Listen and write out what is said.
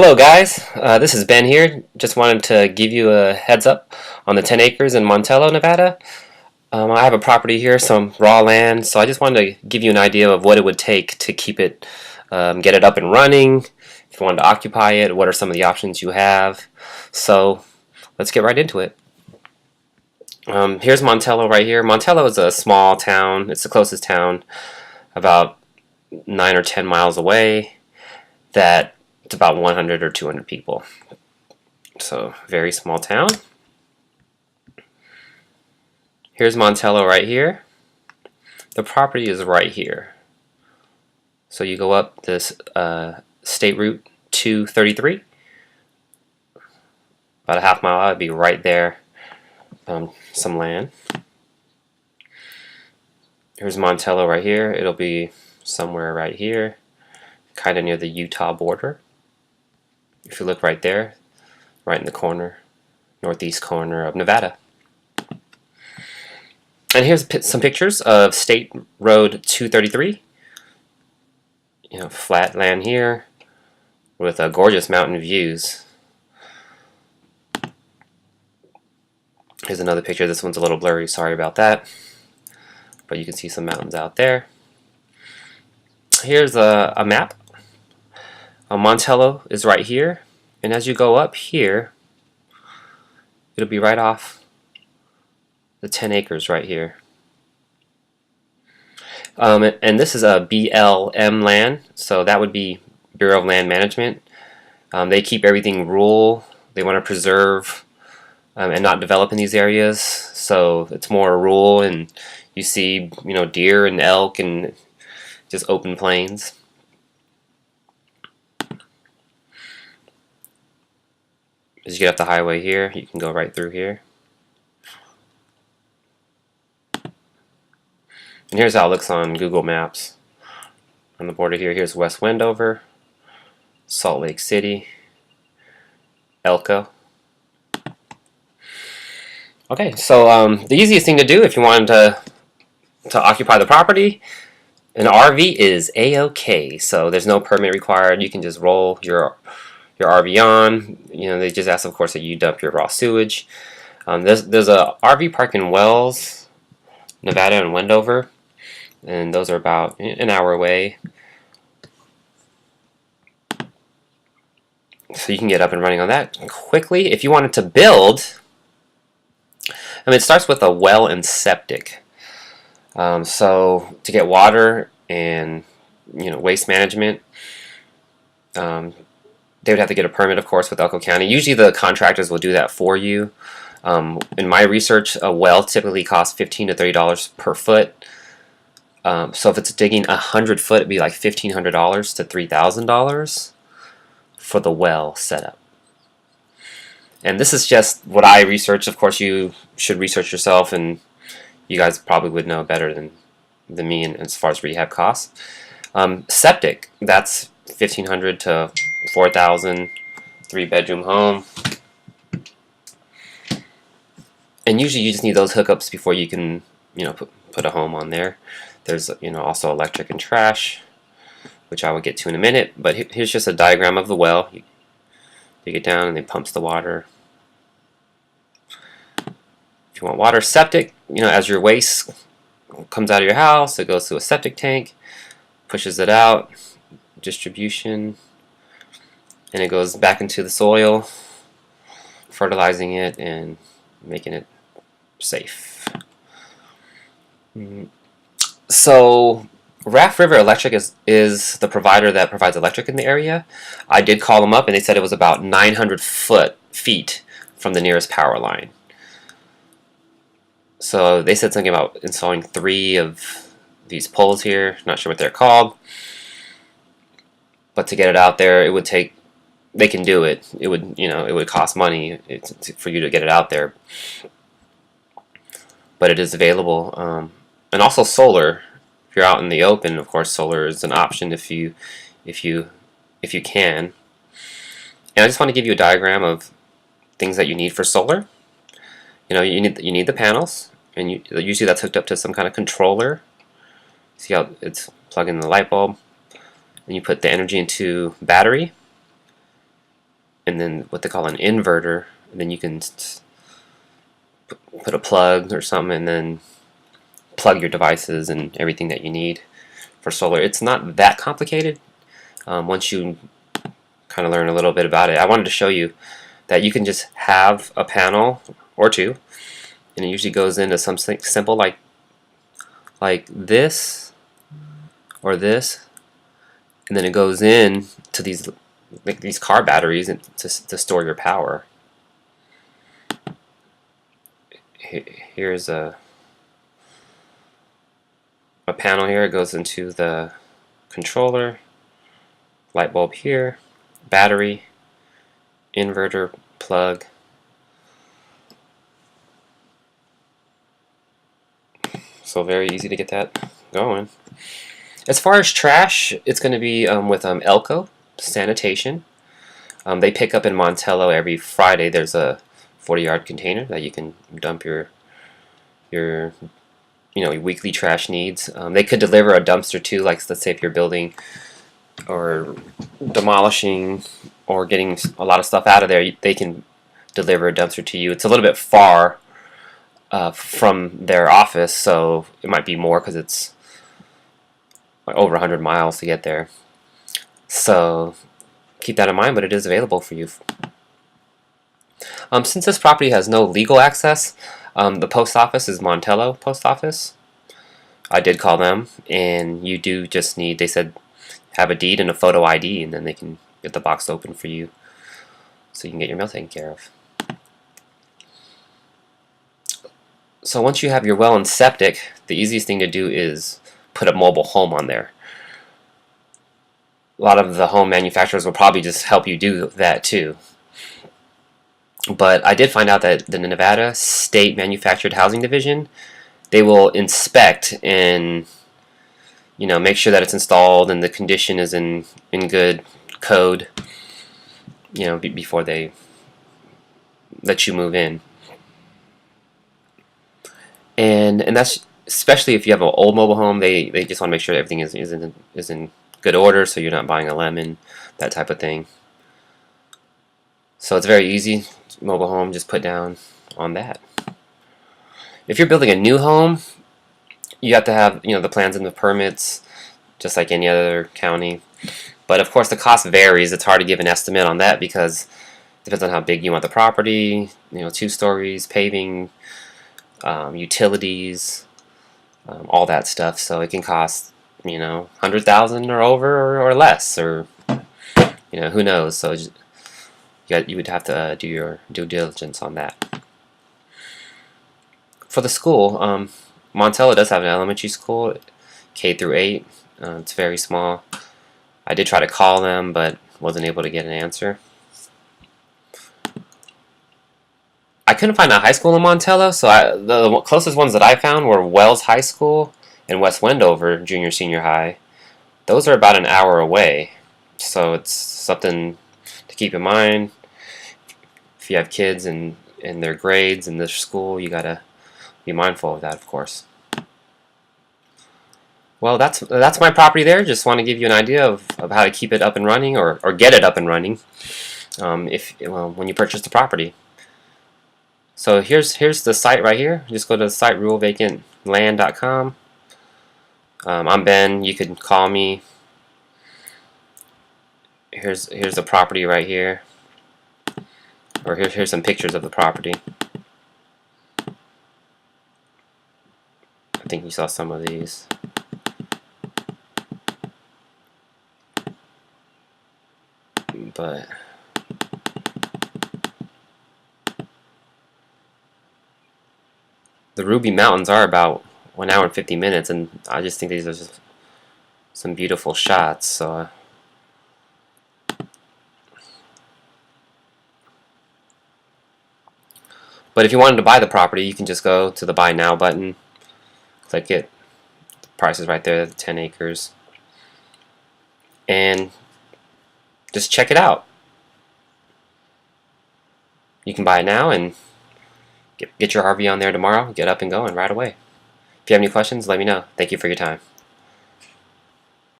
Hello guys, this is Ben here. Just wanted to give you a heads up on the 10 acres in Montello, Nevada. I have a property here, some raw land, so I just wanted to give you an idea of what it would take to keep it, get it up and running. If you wanted to occupy it, what are some of the options you have? So let's get right into it. Here's Montello right here. Montello is a small town. It's the closest town, about 9 or 10 miles away. That it's about 100 or 200 people. So, very small town. Here's Montello right here. The property is right here. So you go up this State Route 233. About a half mile out, it'd be right there. Some land. Here's Montello right here. It'll be somewhere right here, kind of near the Utah border. If you look right there, right in the corner, northeast corner of Nevada. And here's some pictures of State Road 233. You know, flat land here with gorgeous mountain views. Here's another picture. This one's a little blurry, sorry about that. But you can see some mountains out there. Here's a map. Montello is right here, and as you go up here, it'll be right off the 10 acres right here. And this is a BLM land, so that would be Bureau of Land Management. They keep everything rural. They want to preserve and not develop in these areas, so it's more rural, and you see, you know, deer and elk and just open plains. As you get up the highway here, you can go right through here. And here's how it looks on Google Maps. On the border here, here's West Wendover, Salt Lake City, Elko. Okay, so the easiest thing to do if you wanted to occupy the property, an RV is A-OK. So there's no permit required. You can just roll your RV on. You know, they just ask, of course, that you dump your raw sewage. There's a RV park in Wells, Nevada, and Wendover, and those are about an hour away. So you can get up and running on that quickly. If you wanted to build, I mean, it starts with a well and septic. So to get water and, you know, waste management, they would have to get a permit, of course, with Elko County. Usually the contractors will do that for you. In my research, a well typically costs $15 to $30 per foot. So if it's digging 100 foot, it'd be like $1,500 to $3,000 for the well setup. And this is just what I researched. Of course, you should research yourself, and you guys probably would know better than me as far as rehab costs. Septic, that's $1,500 to $4,000, 3-bedroom home. And usually you just need those hookups before you can, you know, put a home on there. There's, you know, also electric and trash, which I will get to in a minute. But here's just a diagram of the well. You dig it down and it pumps the water. If you want water, septic, you know, as your waste comes out of your house, it goes to a septic tank, pushes it out, distribution, and it goes back into the soil, fertilizing it and making it safe. So Raft River Electric is the provider that provides electric in the area. I did call them up, and they said it was about 900 feet from the nearest power line. So they said something about installing 3 of these poles here. Not sure what they're called. But to get it out there, it would take, they can do it. It would, you know, it would cost money for you to get it out there. But it is available. And also solar. If you're out in the open, of course, solar is an option if you can. And I just want to give you a diagram of things that you need for solar. You know, you need the panels, and usually that's hooked up to some kind of controller. See how it's plugged in the light bulb, and you put the energy into battery. and then what they call an inverter, and then you can put a plug or something and then plug your devices and everything that you need for solar. It's not that complicated once you kind of learn a little bit about it. I wanted to show you that you can just have a panel or two, and it usually goes into something simple like this or this, and then it goes in to these car batteries to store your power. Here's a panel here. It goes into the controller, light bulb here, battery, inverter, plug. So very easy to get that going. As far as trash, it's going to be with Elko Sanitation. They pick up in Montello every Friday. There's a 40-yard container that you can dump your weekly trash needs. They could deliver a dumpster too, like let's say if you're building or demolishing or getting a lot of stuff out of there, they can deliver a dumpster to you. It's a little bit far from their office, so it might be more because it's like over 100 miles to get there. So keep that in mind, but it is available for you. Since this property has no legal access, the post office is Montello Post Office. I did call them, and you do just need, they said, have a deed and a photo ID, and then they can get the box open for you so you can get your mail taken care of. So once you have your well and septic, the easiest thing to do is put a mobile home on there. A lot of the home manufacturers will probably just help you do that too. But I did find out that the Nevada State Manufactured Housing Division, they will inspect and make sure that it's installed and the condition is in good code, before they let you move in. And that's especially if you have an old mobile home. They just want to make sure everything is in good order, so you're not buying a lemon, that type of thing. So it's very easy. Mobile home, just put down on that. If you're building a new home, you have to have the plans and the permits, just like any other county. But of course, the cost varies. It's hard to give an estimate on that because it depends on how big you want the property. 2 stories, paving, utilities, all that stuff. So it can cost $100,000 or over or less, or who knows. So you would have to do your due diligence on that. For the school, Montello does have an elementary school, K through 8. It's very small. I did try to call them, but wasn't able to get an answer. I couldn't find a high school in Montello, so the closest ones that I found were Wells High School and West Wendover Junior Senior High. Those are about an hour away, so it's something to keep in mind. If you have kids and their grades in this school, you gotta be mindful of that, of course. Well, that's my property there. Just want to give you an idea of how to keep it up and running or get it up and running when you purchase the property. So here's the site right here. Just go to the site ruralvacantland.com. I'm Ben. You can call me. Here's the property right here. Or here's some pictures of the property. I think you saw some of these. But the Ruby Mountains are about 1 hour and 50 minutes, and I just think these are just some beautiful shots. So but if you wanted to buy the property, you can just go to the Buy Now button, click it. The price is right there, 10 acres, and just check it out. You can buy it now and get your RV on there tomorrow, get up and going right away. If you have any questions, let me know. Thank you for your time.